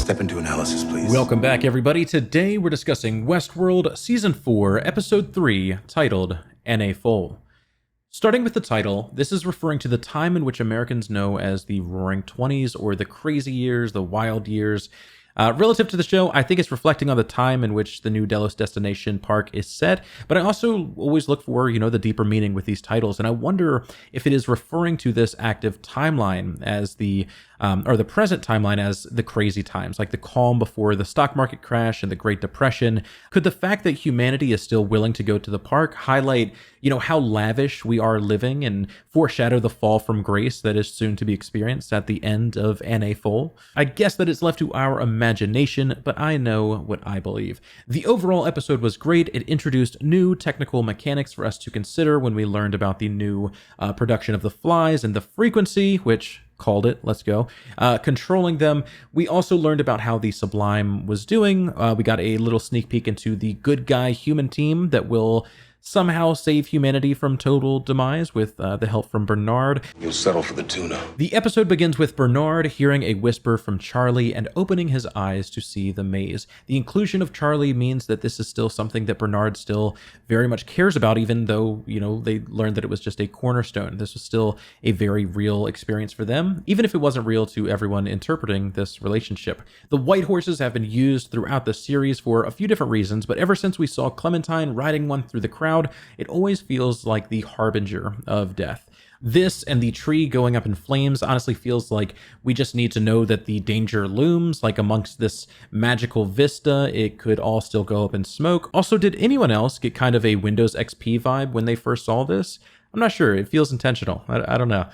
Step into analysis, please. Welcome back, everybody. Today we're discussing Westworld Season 4, Episode 3, titled Années Folles. Starting with the title, this is referring to the time in which Americans know as the Roaring Twenties, or the crazy years, the wild years. Relative to the show, I think it's reflecting on the time in which the new Delos Destination Park is set, but I also always look for, the deeper meaning with these titles, and I wonder if it is referring to this active timeline as or the present timeline as the crazy times, like the calm before the stock market crash and the Great Depression. Could the fact that humanity is still willing to go to the park highlight, how lavish we are living and foreshadow the fall from grace that is soon to be experienced at the end of Années Folles? I guess that it's left to our imagination, but I know what I believe. The overall episode was great. It introduced new technical mechanics for us to consider when we learned about the new production of the flies and the frequency, which called it, let's go, controlling them. We also learned about how the Sublime was doing. We got a little sneak peek into the good guy human team that will somehow save humanity from total demise with the help from Bernard. You'll settle for the tuna. The episode begins with Bernard hearing a whisper from Charlie and opening his eyes to see the maze. The inclusion of Charlie means that this is still something that Bernard still very much cares about, even though, they learned that it was just a cornerstone. This was still a very real experience for them, even if it wasn't real to everyone interpreting this relationship. The white horses have been used throughout the series for a few different reasons, but ever since we saw Clementine riding one through the crowd, it always feels like the harbinger of death. This and the tree going up in flames honestly feels like we just need to know that the danger looms, like amongst this magical vista, it could all still go up in smoke. Also, did anyone else get kind of a Windows XP vibe when they first saw this? I'm not sure. It feels intentional. I don't know.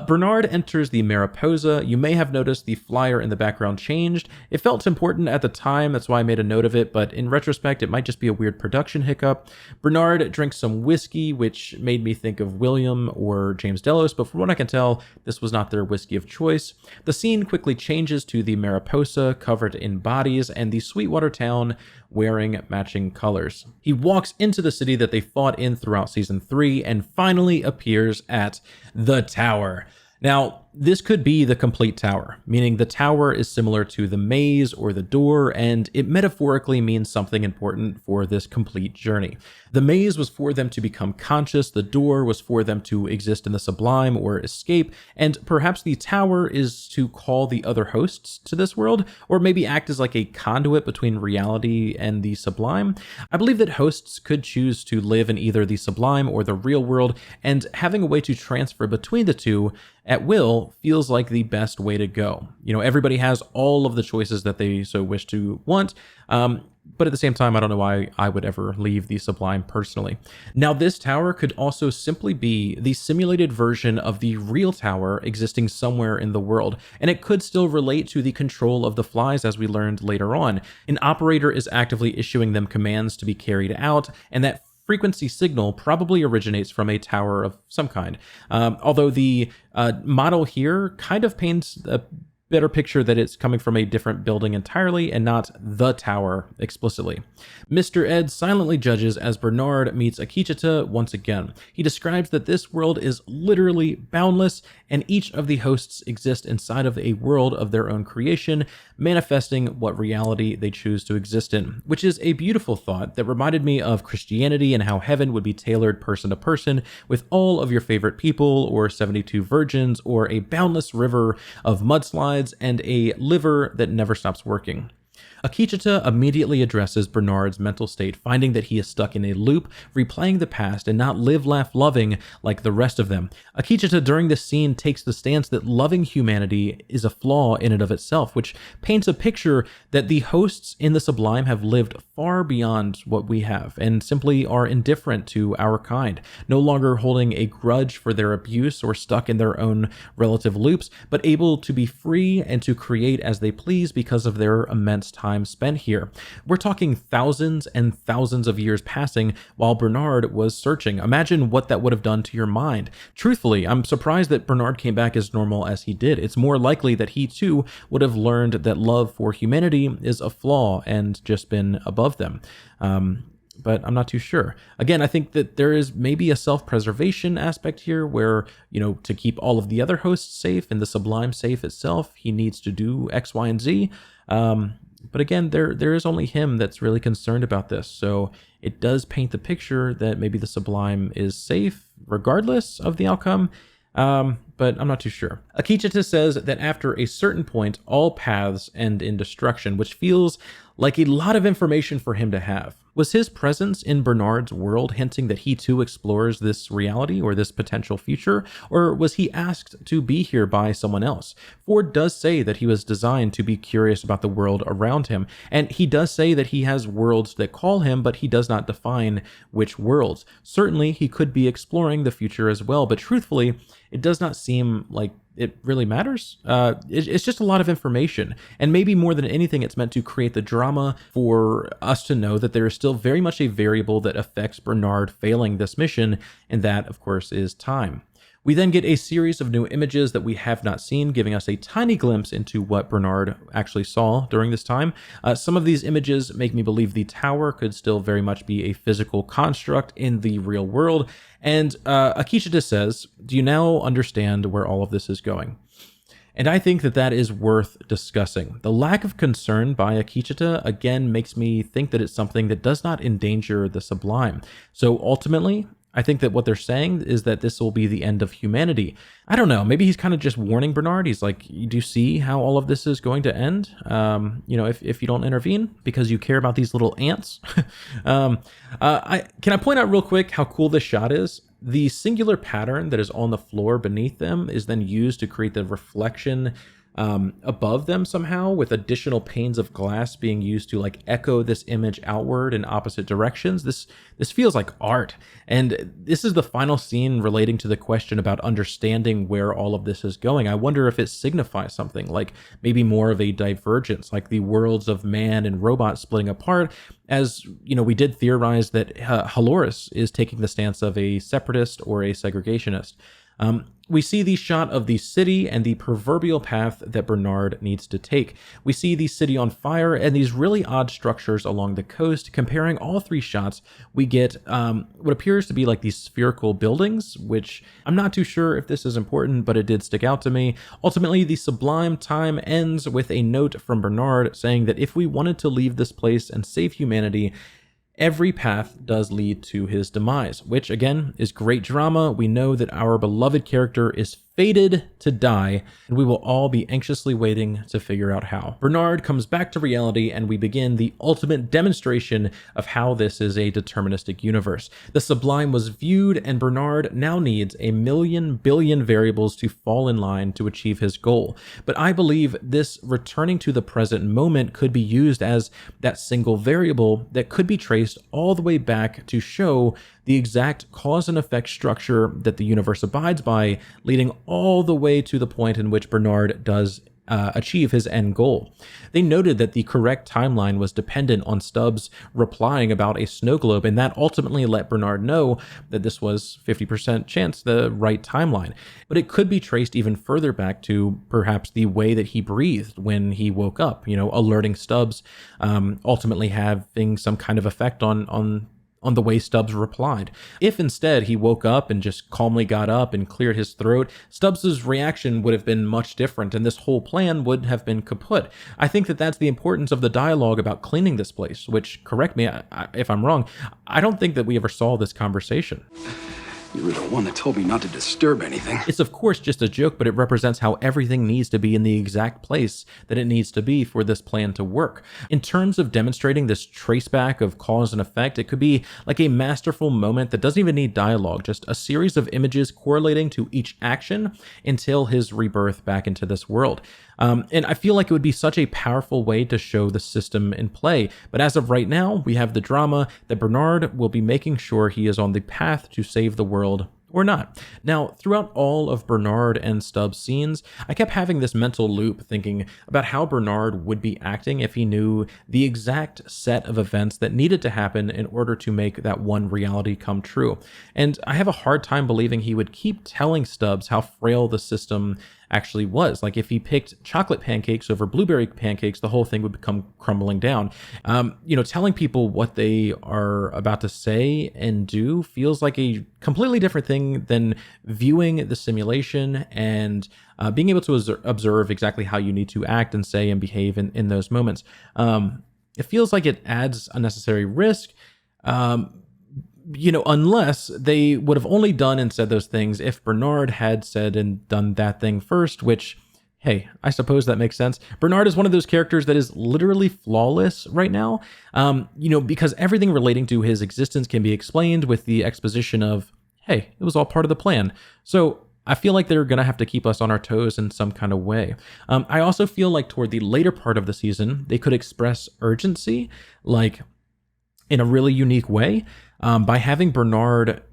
Bernard enters the Mariposa. You may have noticed the flyer in the background changed. It felt important at the time. That's why I made a note of it. But in retrospect, it might just be a weird production hiccup. Bernard drinks some whiskey, which made me think of William or James Delos. But from what I can tell, this was not their whiskey of choice. The scene quickly changes to the Mariposa covered in bodies and the Sweetwater town wearing matching colors. He walks into the city that they fought in throughout season 3 and finally appears at the tower. Now, this could be the complete tower, meaning the tower is similar to the maze or the door, and it metaphorically means something important for this complete journey. The maze was for them to become conscious, the door was for them to exist in the Sublime or escape, and perhaps the tower is to call the other hosts to this world, or maybe act as like a conduit between reality and the Sublime. I believe that hosts could choose to live in either the Sublime or the real world, and having a way to transfer between the two at will feels like the best way to go. Everybody has all of the choices that they so wish to want, but at the same time, I don't know why I would ever leave the Sublime personally. Now, this tower could also simply be the simulated version of the real tower existing somewhere in the world, and it could still relate to the control of the flies as we learned later on. An operator is actively issuing them commands to be carried out, and that frequency signal probably originates from a tower of some kind. Although the model here kind of paints a better picture that it's coming from a different building entirely and not the tower explicitly. Mr. Ed silently judges as Bernard meets Akecheta once again. He describes that this world is literally boundless and each of the hosts exist inside of a world of their own creation, manifesting what reality they choose to exist in, which is a beautiful thought that reminded me of Christianity and how heaven would be tailored person to person with all of your favorite people or 72 virgins or a boundless river of mudslides and a liver that never stops working. Akecheta immediately addresses Bernard's mental state, finding that he is stuck in a loop, replaying the past and not live, laugh, loving like the rest of them. Akecheta during this scene takes the stance that loving humanity is a flaw in and of itself, which paints a picture that the hosts in the Sublime have lived far beyond what we have and simply are indifferent to our kind, no longer holding a grudge for their abuse or stuck in their own relative loops, but able to be free and to create as they please because of their immense time spent here. We're talking thousands and thousands of years passing while Bernard was searching. Imagine what that would have done to your mind. Truthfully, I'm surprised that Bernard came back as normal as he did. It's more likely that he too would have learned that love for humanity is a flaw and just been above them. but I'm not too sure. Again, I think that there is maybe a self-preservation aspect here where, to keep all of the other hosts safe and the Sublime safe itself, he needs to do X, Y, and Z. But again, there is only him that's really concerned about this. So it does paint the picture that maybe the Sublime is safe regardless of the outcome. But I'm not too sure. Akecheta says that after a certain point, all paths end in destruction, which feels like a lot of information for him to have. Was his presence in Bernard's world hinting that he too explores this reality or this potential future, or was he asked to be here by someone else? Ford does say that he was designed to be curious about the world around him, and he does say that he has worlds that call him, but he does not define which worlds. Certainly, he could be exploring the future as well, but truthfully, it does not seem like it really matters. It's just a lot of information, and maybe more than anything, it's meant to create the drama for us to know that there is still very much a variable that affects Bernard failing this mission, and that, of course, is time. We then get a series of new images that we have not seen, giving us a tiny glimpse into what Bernard actually saw during this time. Some of these images make me believe the tower could still very much be a physical construct in the real world. And Akecheta says, do you now understand where all of this is going? And I think that is worth discussing. The lack of concern by Akecheta, again, makes me think that it's something that does not endanger the Sublime. So ultimately, I think that what they're saying is that this will be the end of humanity. I don't know. Maybe he's kind of just warning Bernard. He's like, do you see how all of this is going to end? If you don't intervene because you care about these little ants. Can I point out real quick how cool this shot is? The singular pattern that is on the floor beneath them is then used to create the reflection above them somehow, with additional panes of glass being used to echo this image outward in opposite directions. This feels like art, and this is the final scene relating to the question about understanding where all of this is going. I wonder if it signifies something, like maybe more of a divergence, like the worlds of man and robot splitting apart. As we did theorize that Halloris is taking the stance of a separatist or a segregationist. We see the shot of the city and the proverbial path that Bernard needs to take. We see the city on fire and these really odd structures along the coast. Comparing all three shots, we get what appears to be like these spherical buildings, which I'm not too sure if this is important, but it did stick out to me. Ultimately, the Sublime time ends with a note from Bernard saying that if we wanted to leave this place and save humanity, every path does lead to his demise, which again is great drama. We know that our beloved character is fated to die, and we will all be anxiously waiting to figure out how. Bernard comes back to reality, and we begin the ultimate demonstration of how this is a deterministic universe. The Sublime was viewed, and Bernard now needs 1,000,000,000 billion variables to fall in line to achieve his goal. But I believe this returning to the present moment could be used as that single variable that could be traced all the way back to show the exact cause and effect structure that the universe abides by, leading all the way to the point in which Bernard does achieve his end goal. They noted that the correct timeline was dependent on Stubbs replying about a snow globe, and that ultimately let Bernard know that this was 50% chance the right timeline. But it could be traced even further back to perhaps the way that he breathed when he woke up, alerting Stubbs, ultimately having some kind of effect on the way Stubbs replied. If instead he woke up and just calmly got up and cleared his throat, Stubbs's reaction would have been much different, and this whole plan would have been kaput. I think that that's the importance of the dialogue about cleaning this place, which, correct me if I'm wrong, I don't think that we ever saw this conversation. You were the one that told me not to disturb anything. It's of course just a joke, but it represents how everything needs to be in the exact place that it needs to be for this plan to work. In terms of demonstrating this traceback of cause and effect, it could be like a masterful moment that doesn't even need dialogue, just a series of images correlating to each action until his rebirth back into this world. And I feel like it would be such a powerful way to show the system in play. But as of right now, we have the drama that Bernard will be making sure he is on the path to save the world or not. Now, throughout all of Bernard and Stubbs' scenes, I kept having this mental loop thinking about how Bernard would be acting if he knew the exact set of events that needed to happen in order to make that one reality come true. And I have a hard time believing he would keep telling Stubbs how frail the system actually was. Like if he picked chocolate pancakes over blueberry pancakes, the whole thing would become crumbling down. Telling people what they are about to say and do feels like a completely different thing than viewing the simulation and being able to observe exactly how you need to act and say and behave in those moments. It feels like it adds unnecessary risk. Unless they would have only done and said those things if Bernard had said and done that thing first, which, hey, I suppose that makes sense. Bernard is one of those characters that is literally flawless right now, because everything relating to his existence can be explained with the exposition of, hey, it was all part of the plan. So I feel like they're going to have to keep us on our toes in some kind of way. I also feel like toward the later part of the season, they could express urgency, like in a really unique way. By having Bernard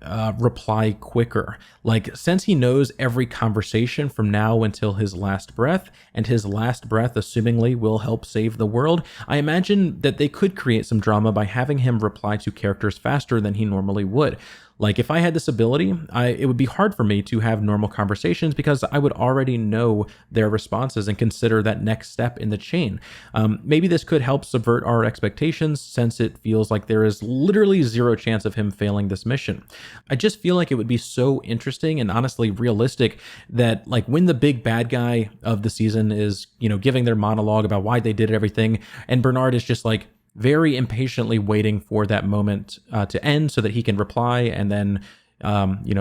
reply quicker. Like, since he knows every conversation from now until his last breath, and his last breath assumingly will help save the world, I imagine that they could create some drama by having him reply to characters faster than he normally would. Like, if I had this ability, it would be hard for me to have normal conversations because I would already know their responses and consider that next step in the chain. Maybe this could help subvert our expectations since it feels like there is literally zero chance of him failing this mission. I just feel like it would be so interesting and honestly realistic that, like, when the big bad guy of the season is, giving their monologue about why they did everything, and Bernard is just like, very impatiently waiting for that moment to end so that he can reply and then,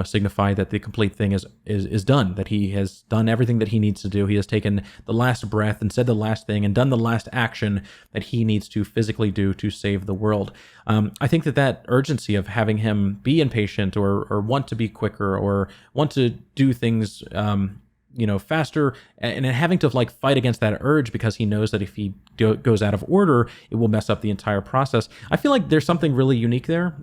signify that the complete thing is done, that he has done everything that he needs to do. He has taken the last breath and said the last thing and done the last action that he needs to physically do to save the world. I think that urgency of having him be impatient or want to be quicker or want to do things faster, and having to fight against that urge because he knows that if he goes out of order, it will mess up the entire process. I feel like there's something really unique there.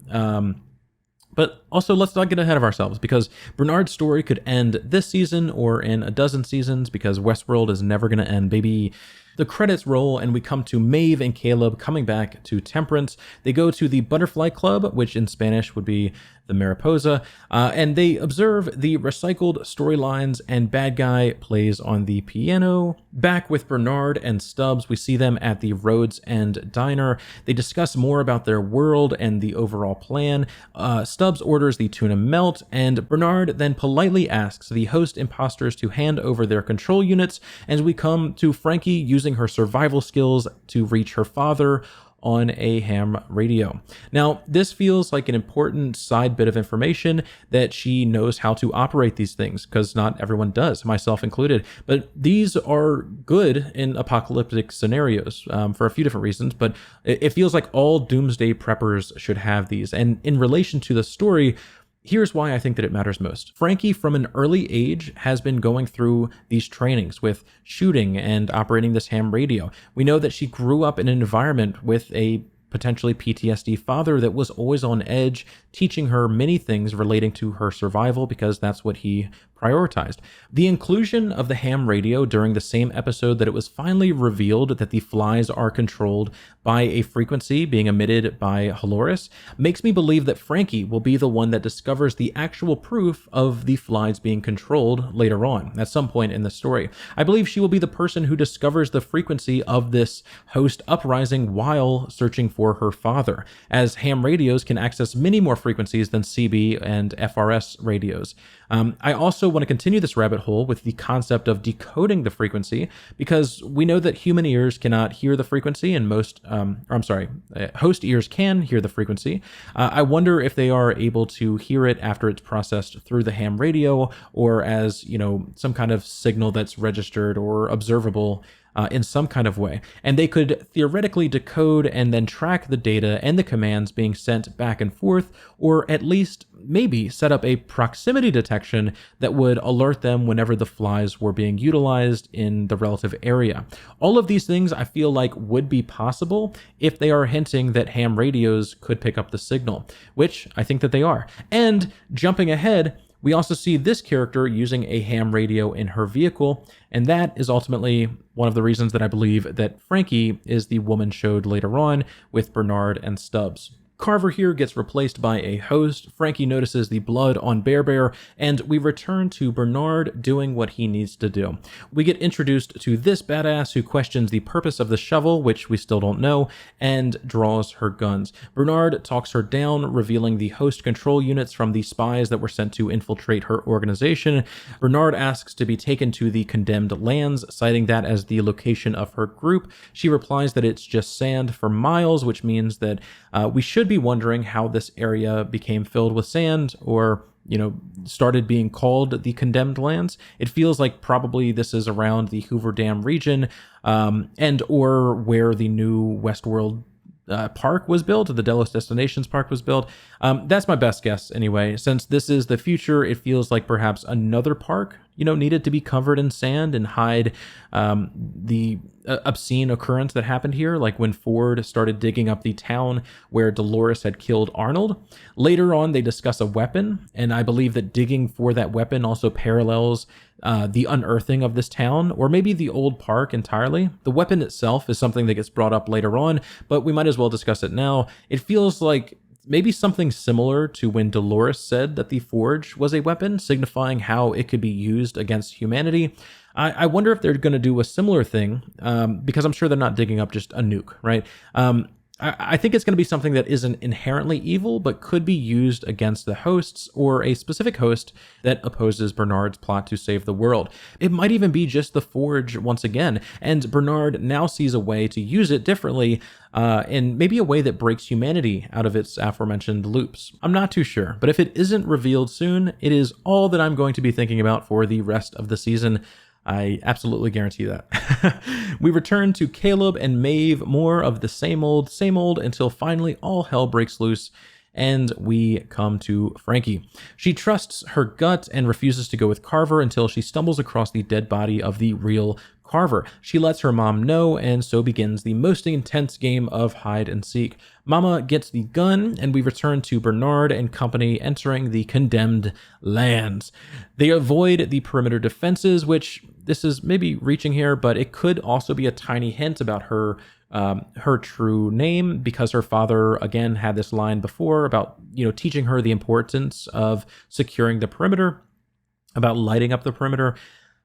But also, let's not get ahead of ourselves, because Bernard's story could end this season or in a dozen seasons, because Westworld is never going to end, baby. The credits roll, and we come to Maeve and Caleb coming back to Temperance. They go to the Butterfly Club, which in Spanish would be the Mariposa, and they observe the recycled storylines, and Bad Guy plays on the piano. Back with Bernard and Stubbs, we see them at the Rhodes End Diner. They discuss more about their world and the overall plan. Stubbs orders the tuna melt, and Bernard then politely asks the host imposters to hand over their control units, as we come to Frankie using her survival skills to reach her father on a ham radio. Now, this feels like an important side bit of information that she knows how to operate these things, because not everyone does, myself included. But these are good in apocalyptic scenarios for a few different reasons, but it feels like all doomsday preppers should have these. And in relation to the story, here's why I think that it matters most. Frankie, from an early age, has been going through these trainings with shooting and operating this ham radio. We know that she grew up in an environment with a potentially PTSD father that was always on edge, teaching her many things relating to her survival because that's what he prioritized. The inclusion of the ham radio during the same episode that it was finally revealed that the flies are controlled by a frequency being emitted by Halloris makes me believe that Frankie will be the one that discovers the actual proof of the flies being controlled later on, at some point in the story. I believe she will be the person who discovers the frequency of this host uprising while searching for her father, as ham radios can access many more frequencies than CB and FRS radios. I also want to continue this rabbit hole with the concept of decoding the frequency, because we know that human ears cannot hear the frequency, and host ears can hear the frequency. I wonder if they are able to hear it after it's processed through the ham radio, or as, some kind of signal that's registered or observable in some kind of way. And they could theoretically decode and then track the data and the commands being sent back and forth, or at least maybe set up a proximity detection that would alert them whenever the flies were being utilized in the relative area. All of these things I feel like would be possible if they are hinting that ham radios could pick up the signal, which I think that they are. And jumping ahead, we also see this character using a ham radio in her vehicle, and that is ultimately one of the reasons that I believe that Frankie is the woman showed later on with Bernard and Stubbs. Carver here gets replaced by a host. Frankie notices the blood on Bear, and we return to Bernard doing what he needs to do. We get introduced to this badass who questions the purpose of the shovel, which we still don't know, and draws her guns. Bernard talks her down, revealing the host control units from the spies that were sent to infiltrate her organization. Bernard asks to be taken to the condemned lands, citing that as the location of her group. She replies that it's just sand for miles, which means that we should be wondering how this area became filled with sand, or started being called the condemned lands. It feels like probably this is around the Hoover Dam region, and or where the new Westworld park was built, the Delos Destinations park was built. That's my best guess anyway. Since this is the future, it feels like perhaps another park needed to be covered in sand and hide the obscene occurrence that happened here, like when Ford started digging up the town where Dolores had killed Arnold. Later on, they discuss a weapon, and I believe that digging for that weapon also parallels the unearthing of this town, or maybe the old park entirely. The weapon itself is something that gets brought up later on, but we might as well discuss it now. It feels like maybe something similar to when Dolores said that the forge was a weapon, signifying how it could be used against humanity. I wonder if they're going to do a similar thing, because I'm sure they're not digging up just a nuke, right? I think it's going to be something that isn't inherently evil, but could be used against the hosts or a specific host that opposes Bernard's plot to save the world. It might even be just the forge once again, and Bernard now sees a way to use it differently, and maybe a way that breaks humanity out of its aforementioned loops. I'm not too sure, but if it isn't revealed soon, it is all that I'm going to be thinking about for the rest of the season. I absolutely guarantee that. We return to Caleb and Maeve, more of the same old, until finally all hell breaks loose and we come to Frankie. She trusts her gut and refuses to go with Carver until she stumbles across the dead body of the real Carver. She lets her mom know, and so begins the most intense game of hide and seek. Mama gets the gun, and we return to Bernard and company entering the condemned lands. They avoid the perimeter defenses, which this is maybe reaching here, but it could also be a tiny hint about her true name, because her father again had this line before about teaching her the importance of securing the perimeter, about lighting up the perimeter.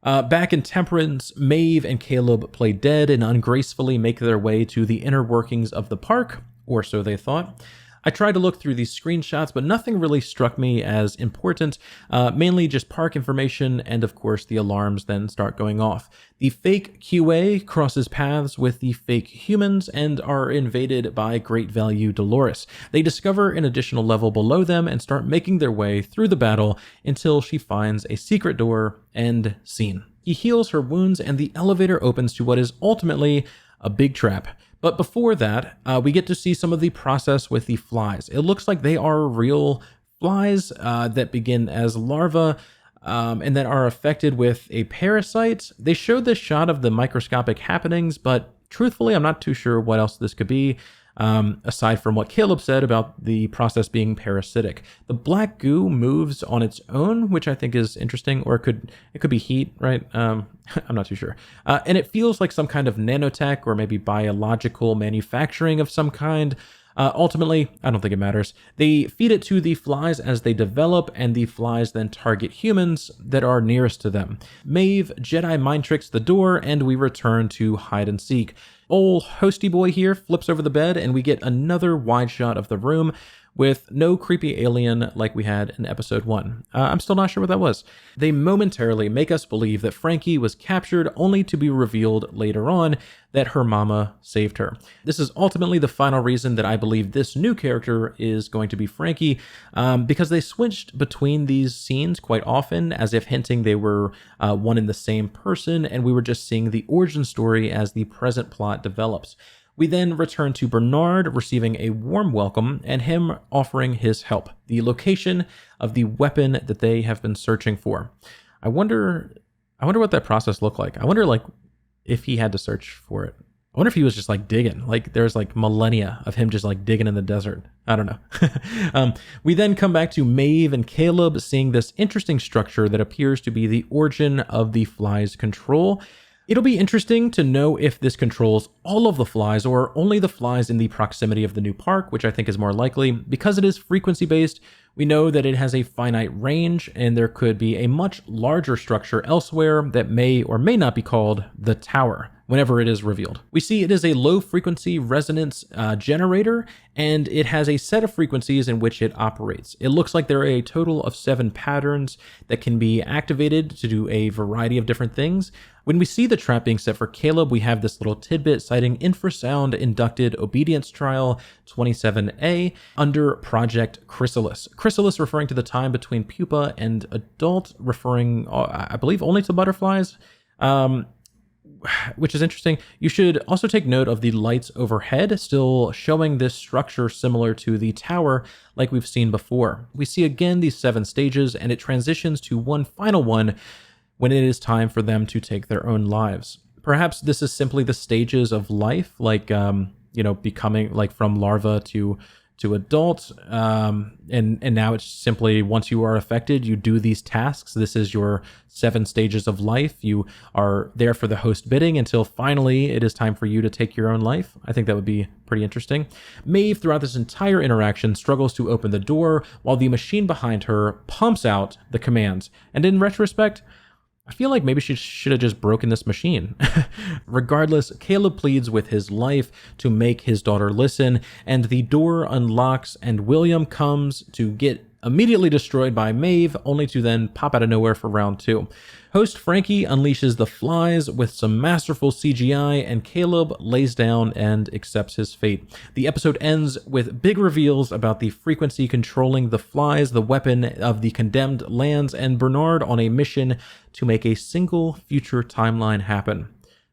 Back in Temperance, Maeve and Caleb play dead and ungracefully make their way to the inner workings of the park, or so they thought. I tried to look through these screenshots, but nothing really struck me as important, mainly just park information, and of course the alarms then start going off. The fake QA crosses paths with the fake humans and are invaded by Great Value Dolores. They discover an additional level below them and start making their way through the battle until she finds a secret door and scene. He heals her wounds and the elevator opens to what is ultimately a big trap. But before that, we get to see some of the process with the flies. It looks like they are real flies that begin as larvae and that are affected with a parasite. They showed this shot of the microscopic happenings, but truthfully, I'm not too sure what else this could be, aside from what Caleb said about the process being parasitic. The black goo moves on its own, which I think is interesting, or it could be heat, right? I'm not too sure. And it feels like some kind of nanotech or maybe biological manufacturing of some kind. Ultimately, I don't think it matters. They feed it to the flies as they develop, and the flies then target humans that are nearest to them. Maeve Jedi mind tricks the door, and we return to hide and seek. Old hosty boy here flips over the bed, and we get another wide shot of the room with no creepy alien like we had in episode 1. I'm still not sure what that was. They momentarily make us believe that Frankie was captured, only to be revealed later on that her mama saved her. This is ultimately the final reason that I believe this new character is going to be Frankie, because they switched between these scenes quite often, as if hinting they were one and the same person, and we were just seeing the origin story as the present plot develops. We then return to Bernard receiving a warm welcome and him offering his help, the location of the weapon that they have been searching for. I wonder what that process looked like. I wonder if he had to search for it. I wonder if he was just digging, there's millennia of him just digging in the desert. I don't know. We then come back to Maeve and Caleb seeing this interesting structure that appears to be the origin of the fly's control. It'll be interesting to know if this controls all of the flies or only the flies in the proximity of the new park, which I think is more likely. Because it is frequency-based, we know that it has a finite range, and there could be a much larger structure elsewhere that may or may not be called the tower whenever it is revealed. We see it is a low-frequency resonance generator, and it has a set of frequencies in which it operates. It looks like there are a total of 7 patterns that can be activated to do a variety of different things. When we see the trap being set for Caleb, we have this little tidbit citing infrasound inducted obedience trial 27A under Project Chrysalis. Chrysalis referring to the time between pupa and adult, referring, I believe, only to butterflies, which is interesting. You should also take note of the lights overhead, still showing this structure similar to the tower like we've seen before. We see again these 7 stages, and it transitions to one final one when it is time for them to take their own lives. Perhaps this is simply the stages of life, like, becoming like from larva to adult, and now it's simply once you are affected, you do these tasks. This is your 7 stages of life. You are there for the host bidding until finally it is time for you to take your own life. I think that would be pretty interesting. Maeve, throughout this entire interaction, struggles to open the door while the machine behind her pumps out the commands. And in retrospect, I feel like maybe she should have just broken this machine. Regardless, Caleb pleads with his life to make his daughter listen, and the door unlocks and William comes to get immediately destroyed by Maeve, only to then pop out of nowhere for round 2. Host Frankie unleashes the flies with some masterful CGI, and Caleb lays down and accepts his fate. The episode ends with big reveals about the frequency controlling the flies, the weapon of the condemned lands, and Bernard on a mission to make a single future timeline happen.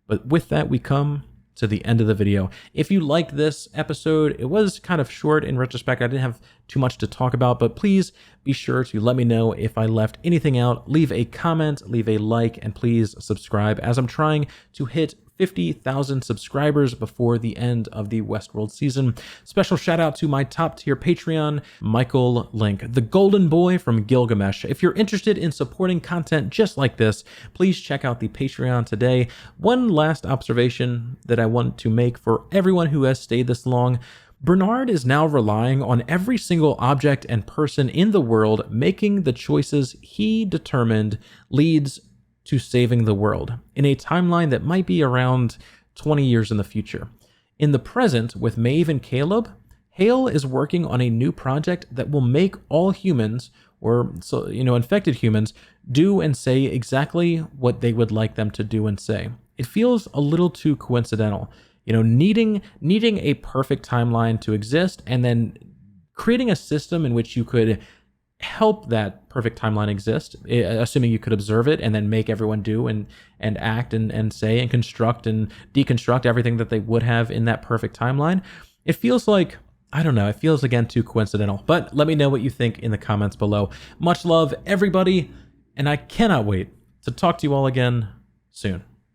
But with that, we come to the end of the video. If you liked this episode, it was kind of short in retrospect. I didn't have too much to talk about, but please be sure to let me know if I left anything out. Leave a comment, leave a like, and please subscribe, as I'm trying to hit 50,000 subscribers before the end of the Westworld season. Special shout out to my top tier Patreon, Michael Linck, the golden boy from Gilgamesh. If you're interested in supporting content just like this, please check out the Patreon today. One last observation that I want to make for everyone who has stayed this long: Bernard is now relying on every single object and person in the world making the choices he determined leads to saving the world in a timeline that might be around 20 years in the future. In the present, with Maeve and Caleb, Hale is working on a new project that will make all humans, or infected humans, do and say exactly what they would like them to do and say. It feels a little too coincidental, needing a perfect timeline to exist, and then creating a system in which you could help that perfect timeline exist, assuming you could observe it and then make everyone do and act and say and construct and deconstruct everything that they would have in that perfect timeline. It feels like, I don't know, it feels again too coincidental, but let me know what you think in the comments below. Much love, everybody, and I cannot wait to talk to you all again soon.